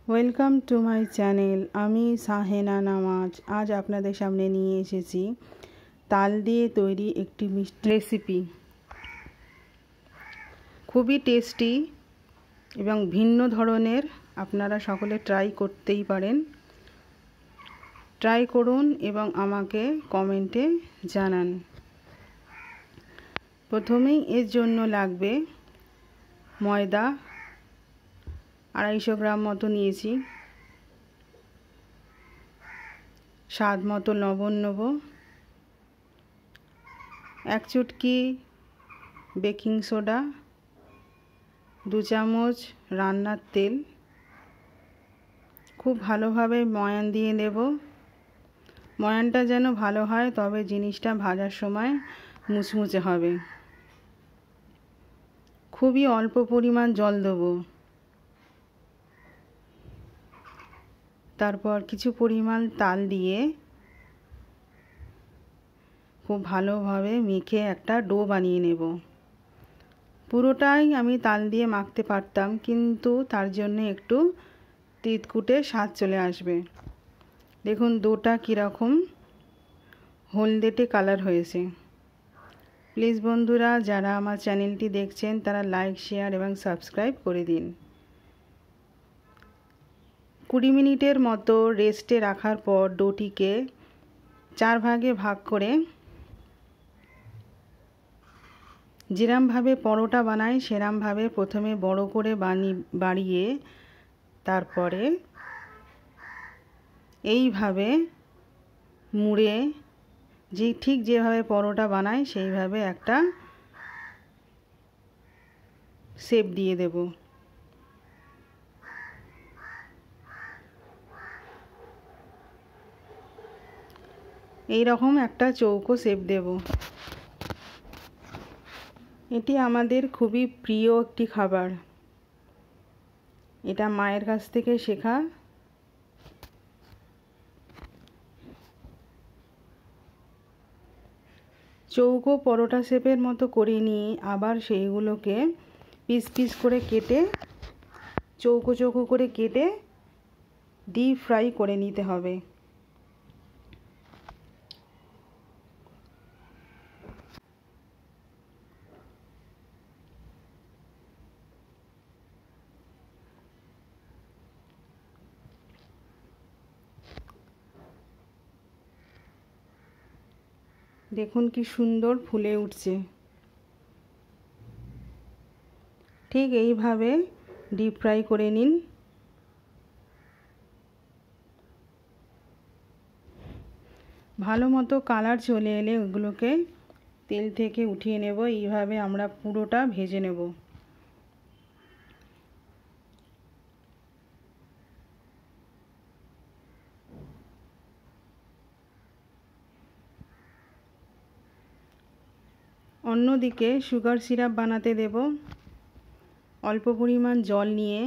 Welcome to my channel. আমি সাহেনা নামাজ। আজ আপনাদের সামনে নিয়ে এসেছি তাল দিয়ে তৈরি একটি মিষ্টি রেসিপি। খুবই টেস্টি এবং ভিন্ন ধরনের। আপনারা সকলে ট্রাই করতেই পারেন। ট্রাই করুন এবং আমাকে কমেন্টে জানান। প্রথমেই এর জন্য লাগবে ময়দা 250 গ্রাম মতো নিয়েছি। স্বাদ মতো লবণ নেব, 1 চুটকি বেকিং সোডা, 2 চামচ রান্নার তেল। খুব ভালোভাবে ময়ান দিয়ে নেব। ময়ানটা যেন ভালো হয়, তবে জিনিসটা ভাজার সময় মুচমুচে হবে। খুবই অল্প পরিমাণ জল দেবো। তারপর কিছু পরিমাণ তাল দিয়ে খুব ভালোভাবে মেখে একটা ডো বানিয়ে নেব। পুরোটাই আমি তাল দিয়ে মাখতে পারতাম, কিন্তু তার জন্য একটু তিতকুটে স্বাদ চলে আসবে। দেখুন ডোটা কীরকম হলদেটে কালার হয়েছে। প্লিজ বন্ধুরা, যারা আমার চ্যানেলটি দেখছেন তারা লাইক, শেয়ার এবং সাবস্ক্রাইব করে দিন। 20 মিনিটের মতো রেস্টে রাখার পর ডোটিকে 4 ভাগে ভাগ করে যেরমভাবে পরোটা বানাই সেরমভাবে প্রথমে বড় করে বাড়িয়ে তারপরে এইভাবে মুড়ে ঠিক যেভাবে পরোটা বানাই সেইভাবে একটা শেপ দিয়ে দেব। এই রকম একটা চৌকো শেপ দেব। এটি আমাদের খুবই প্রিয় একটি খাবার। এটা মায়ের কাছ থেকে শেখা। চৌকো পরোটা শেপের মতো করে নিয়ে আবার সেইগুলোকে পিস পিস করে কেটে চৌকো চৌকো করে কেটে ডিপ ফ্রাই করে নিতে হবে। দেখুন কি সুন্দর ফুলে উঠছে। ঠিক এইভাবে ডিপ ফ্রাই করে নিন। ভালো মতো কালার চলে এলে ওগুলোকে তেল থেকে উঠিয়ে নেব। এইভাবে আমরা পুরোটা ভেজে নেব। অন্যদিকে সুগার সিরাপ বানাতে দেব। অল্প পরিমাণ জল নিয়ে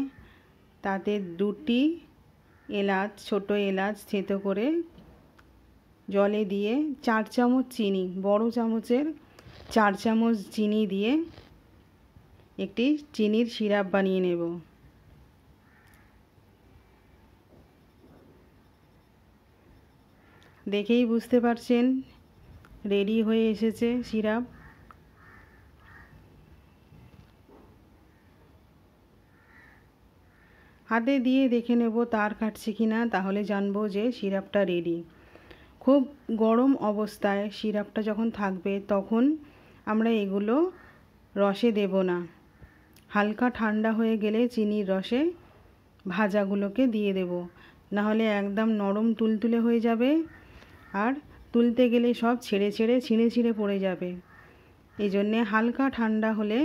তাতে 2টি এলাচ, ছোট এলাচ থেতো করে জলে দিয়ে 4 চামচ চিনি, বড় চামচের 4 চামচ চিনি দিয়ে একটি চিনির সিরাপ বানিয়ে নেব। দেখেই বুঝতে পারছেন রেডি হয়ে এসেছে সিরাপ। হাতে দিয়ে দেখে নেব তার কাটছে কিনা, তাহলে জানবো যে সিরাপটা রেডি। খুব গরম অবস্থায় সিরাপটা যখন থাকবে তখন আমরা এগুলো রসে দেব না। হালকা ঠান্ডা হয়ে গেলে চিনির রসে ভাজাগুলোকে দিয়ে দেব, নাহলে একদম নরম তুলতুলে হয়ে যাবে আর তুলতে গেলে সব ছিঁড়ে ছিঁড়ে পড়ে যাবে। এই জন্যে হালকা ঠান্ডা হলে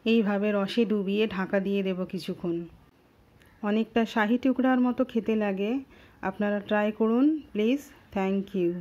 এইভাবে রসে ডুবিয়ে ঢাকা দিয়ে দেব কিছুক্ষণ। অনেকটা শাহি টুকরার মতো খেতে লাগে। আপনারা ট্রাই করুন প্লিজ। Thank you.